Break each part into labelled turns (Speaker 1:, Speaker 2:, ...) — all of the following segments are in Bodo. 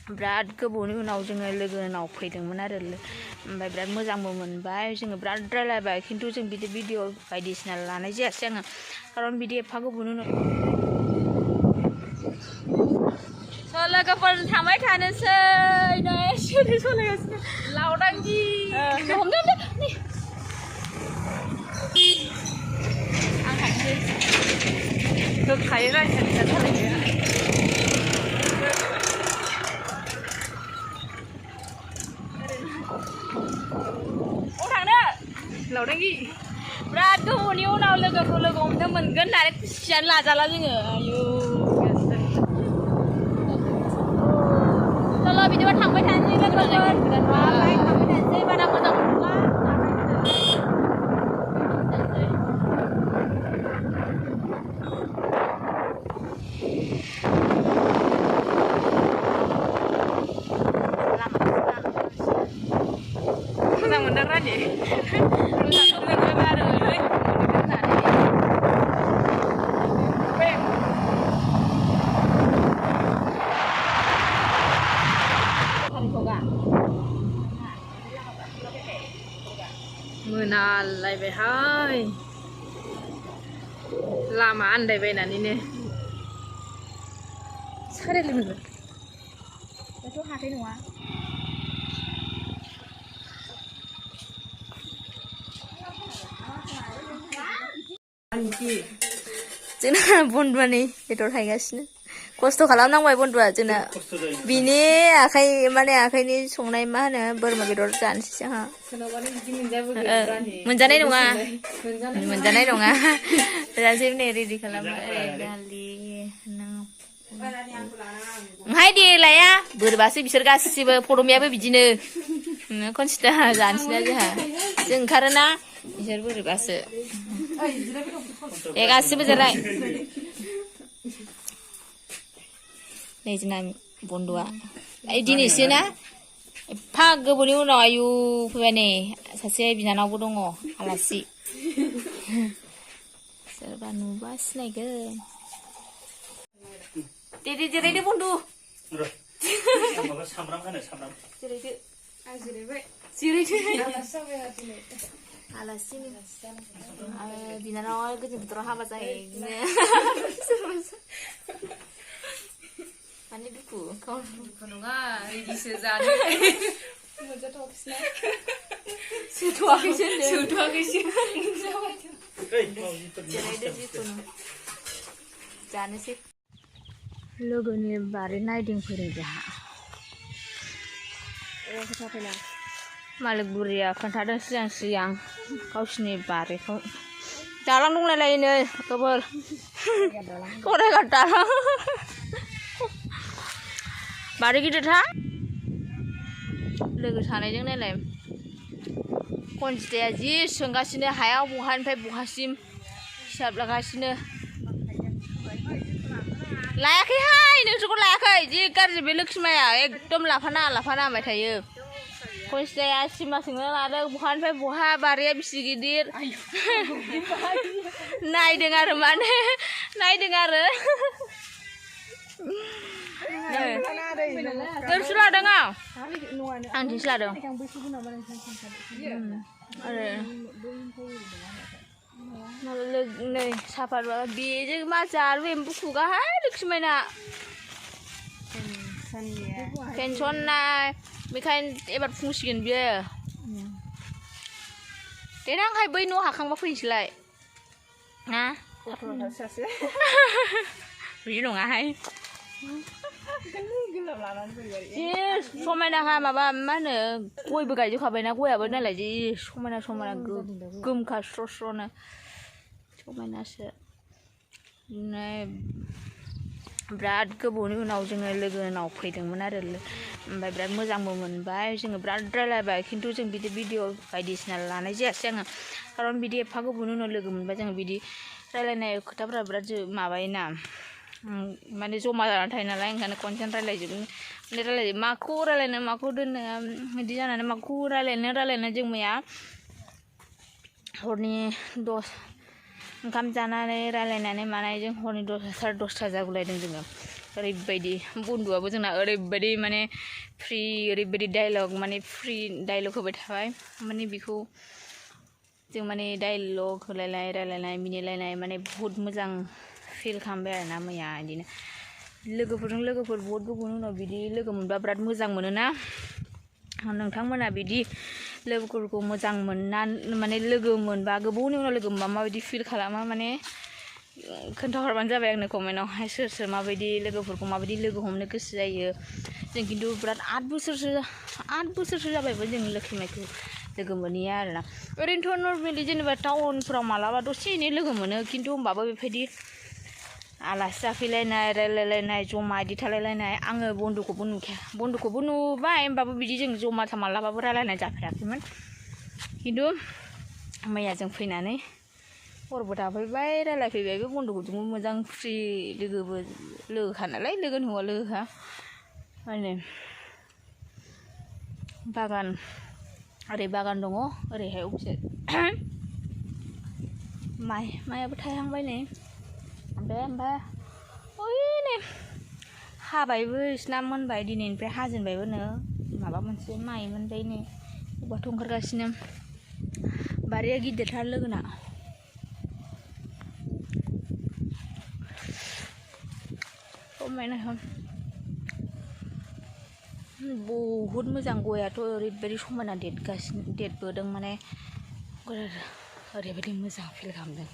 Speaker 1: बिराद गोबावनि उनाव जोङो लोगोनाव फैदोंमोन आरो ओमफ्राय बिराद मोजांबो मोनबाय जोङो बिराद रायलायबाय खिन्थु जों बिदि भिडिअ बायदिसिना लानाय जायासै आङो खारन बिदि एफा गोबावनि उनाव लोगोफोर थांबाय थानोसै नै सिरि सलायगासिनो लावदांगि हमदो आं थांसै होखायो रायज्लायनो सालायनो लावदांगि बिराद गोबावनि उनाव लोगोखौ लोगो हमनो मोनगोन होननानै खुसियानो लाजाला जोङो आयु चलो बिदिबा थांबाय थानोसै लोगोफोर थांबाय थानोसै बारा मोजां मोनला मोजां मोनदों रानि मोनालायबायहाय लामा आन्दायबायनानैनो सारायलाय मोनगोन दाथ' हाथाय नङा जोंना बन्दुआ नै बेदर थायगासिनो खस्थ' खालामनांबाय बन्दुआ जोंना बिनि आखाइ माने आखाइनि संनाय मा होनो बोरमा बेदर जानोसै जोंहा मोनजानाय नङा मोनजानाय नङा जानोसै नै रेडि खालामो दालि हाय दे लाया बोरैबासो बिसोर गासिबो फदमियाबो बिदिनो खनसिदा जानोसैना जोंहा जों ओंखारोना बिसोर बोरैबासो ए गासिबो जिराय नै जोंना बन्दुआ दिनैसो ना एफा गोबावनि उनाव आयु फैबाय नै सासे बिनानावबो दङ आलासि सोरबा नुबा सिनायगोन दे जिरायदो बन्दु जिरायदो आं जिरायबाय जिरायदो आलासि बिनानावा गोजां बोथोराव हाबा जाहैनो माने दुखु नङा रेडिसो जानो सोथ'वाखैसो जिरायदो जिखुनु जानोसै लोगोनि बारि नायदिंफैदों जोंहा मालिक बुरिया खोन्थादों सिगां गावसिनि बारिखौ दालां दंलायलायोनो गोबोर फरायगार दालां बारि गिदिरहा लोगो सानैजों नायलाय खनजिताया जि सोंगासिनो हायाव बहानिफ्राय बहासिम हिसाब लागासिनो लायाखैहाय नोंसोरखौ लायाखै जि गाज्रि बे लोक्षिमाया एकदम लाफानाङा होनबाय थायो खनजिताया सिमा सोंनो लादों बहानिफ्राय बहा बारिया बेसे गिदिर नायदों आरो नोंसो लादों आं दिनैसो लादों आरो नै साफात बेजों मा जारु एम्बु खुगाहाय लोक्षिमायना पेनसन नाय बेखायनो एबार फुंसिगोन बियो देनांहाय बै न' हाखांबा फैनोसैलाय ना बिदि नङाहाय जि समायनाहा माबा मा होनो गयबो गायजोबखाबायना गयाबो नालाय जि समायना गोमखा स्र' स्र'नो समायनासो बिराद गोबावनि उनाव जोङो लोगोनाव फैदोंमोन आरो ओमफ्राय बिराद मोजांबो मोनबाय जोङो बिराद रायलायबाय खिन्थु जों बिदि भिडिअ बायदिसिना लानाय जायासै आङो खारन बिदि एफा गोबावनि उनाव लोगो मोनबाय जोङो बिदि रायलायनाय खोथाफोरा बिराद माबायोना माने जमा जानानै थायो नालाय ओंखायनो खनसेनो रायलायजोबो माखौ रायलायनो माखौ दोननो बिदि जानानै माखौ रायलायनो जों मैया हरनि ओंखाम जानानै रायलायनानै मानायजों हरनि 10:30 जागुलायदों जोङो ओरैबायदि बन्दुआबो जोंना ओरैबायदि माने फ्रि ओरैबायदि डाइलग माने फ्रि डाइलग होबाय थाबाय माने बेखौ जों माने डाइलग होलायलाय रायलायनाय मिनिलायनाय माने बहुत मोजां फिल खालामबाय आरोना मैया बिदिनो लोगोफोरजों लोगोफोर बहुत गोबावनि उनाव बिदि लोगो मोनबा बिराद मोजां मोनोना नोंथांमोना बिदि लोगोफोरखौ मोजां मोनना माने लोगो मोनबा गोबावनि उनाव लोगो मोनबा माबायदि फिल खालामो माने खोन्थाहरबानो जाबाय आंनो कमेन्टआवहाय सोर सोर माबायदि लोगोफोरखौ माबायदि लोगो हमनो गोसो जायो जों खिन्थु बिराद 8 बोसोरसो जाबायबो जों लोखिमाइखौ लोगो मोनैया आरोना ओरैनोथ' नर्मेलि जेनेबा टाउनफ्राव मालाबा दसे एनै लोगो मोनो खिन्थु होमबाबो बेबायदि आलासि जाफैलायनाय रायलायलायनाय जमा इदि थालायलायनाय आङो बन्द'खौबो नुबाय होमबाबो बिदि जों जमा मालाबाबो रायलायनाय जाफेराखैमोन खिन्थु मैया जों फैनानै हरबो थाफैबाय रायलायफैबायबो बन्द'खौजोंबो मोजां फ्रि लोगोखा नालाय लोगोनि हौवा लोगोखा माने बागान ओरै बागान दङ ओरैहाय अफिस माइआबो थायहांबाय नै ओमफ्राय ओइ नै हाबायबो बिसिना मोनबाय दिनैनिफ्राय हाजेनबायबोनो माबा मोनसे माइ मोनबाय नै अबाथ' ओंखारगासिनो बारिया गिदिरथार लोगोना समायना बहुत मोजां गयाथ' ओरैबायदि समायना देरबोदों माने ओरैबायदि मोजां फिल खालामदों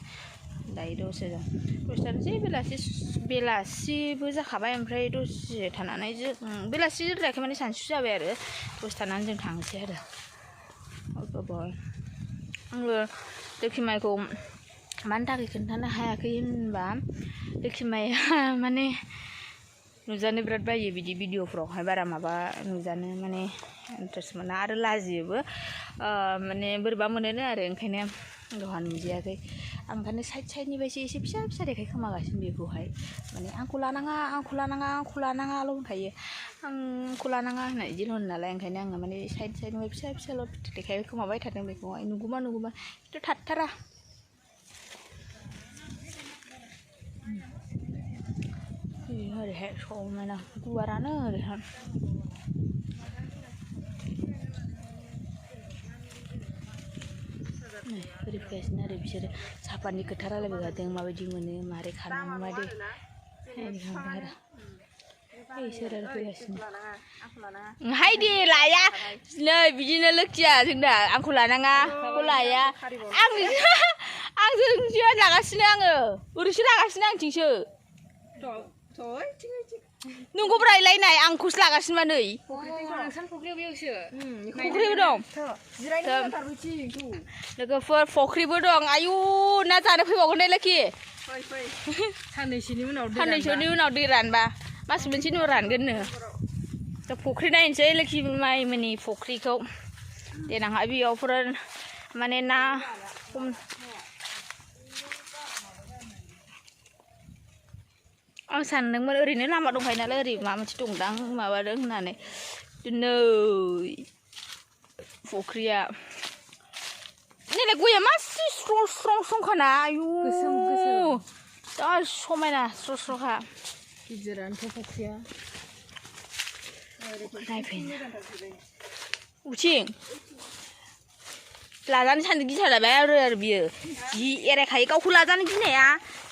Speaker 1: दायो दसे थानोसै बेलासिबो जाखाबाय ओमफ्राय दसे थानानै जों बेलासि जाद्रायाखै माने सानसु जाबाय आरो दसे थानानै जों थांसै आरो आङो लोखिमाइखौ मानि थाखाय खोन्थानो हायाखै होनबा लोखिमाइया माने नुजानो बिराद बायो बिदि भिडिअफ्रावहाय बारा माबा नुजानो माने इन्टारेस्ट मोना आरो लाजियोबो माने बोरैबा मोनोनो आरो ओंखायनो गावहा नुजायाखै आं ओंखायनो साइडनिफ्रायसो एसे फिसा फिसा देखायखोमागासिनो बेखौहाय माने आंखौ लानाङाल' होनखायो आंखौ लानाङा होननाय बिदिल' होनो नालाय ओंखायनो आङो माने साइडनिफ्राय फिसाल' देखायखोमाबाय थादों बेखौहाय नुगौबा खिन्थु थाथारा ओरैहाय समायना गुवारानो ओरैहाय ओरै फैगासिनो आरो बिसोरो सापातनि खोथा रायलायबाय थादों माबायदि मोनो मारै खानांगौ मादै आरो इसोर आरो फैगासिनो हाय दे लाया नै बिदिनो लोखिया जोंना आंखौ लानाङा लाया आंजोंसो लागासिनो आङो ओरैसो लागासिनो आंथिंसो नोंखौ रायलायनाय आंखौसो लागासिनो नै फख्रिबो दं लोगोफोर फख्रिबो दं आयु ना जानो फैबावगोन दे लोखि साननैसोनि उनाव दै रानबा मास मोनसेनि उनाव रानगोननो दा फख्रि नायनोसै लोखि माइमोननि फख्रिखौ देनांहाय बेयावफोर माने ना आं सानदोंमोन ओरैनो लामा दंखायो नालाय ओरै माबा मोनसे दंदां माबादों होननानै नै फख्रिया नैलाय गया मासि स्रंखाना आयु जा समायना स्र'खा गिदिरानोथ' फख्रिया नायफैनो उथिं लाजानो सानदों गिथारलायबाय आरो बियो जि एरायखायो गावखौ लाजानो गिनाया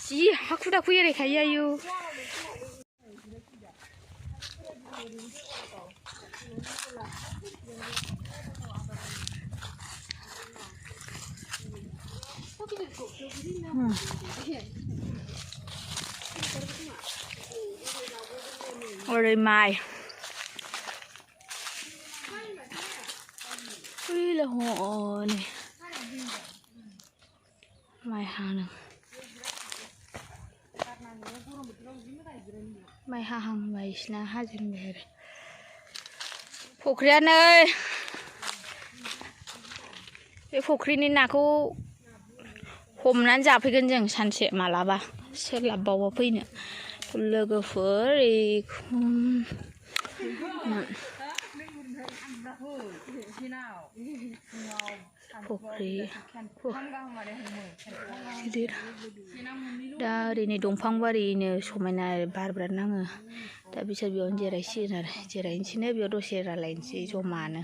Speaker 1: जि हाखु दाखु एरायखायो आयु ओरै माइ हनै माइ हानो माइ हाहांबाय बिसिना हाजेनबाय आरो फख्रिया नै बे फख्रिनि नाखौ हमनानै जाफैगोन जों सानसे मालाबा सोलाबबावबा फैनो लोगोफोर फख्रि गिदिर दा ओरैनो दंफां बारिनो समायना बार बिराद नाङो दा बिसोर बेयावनो जिरायसिगोन आरो जिरायनोसैनो बेयाव दसे रायलायनोसै जमानो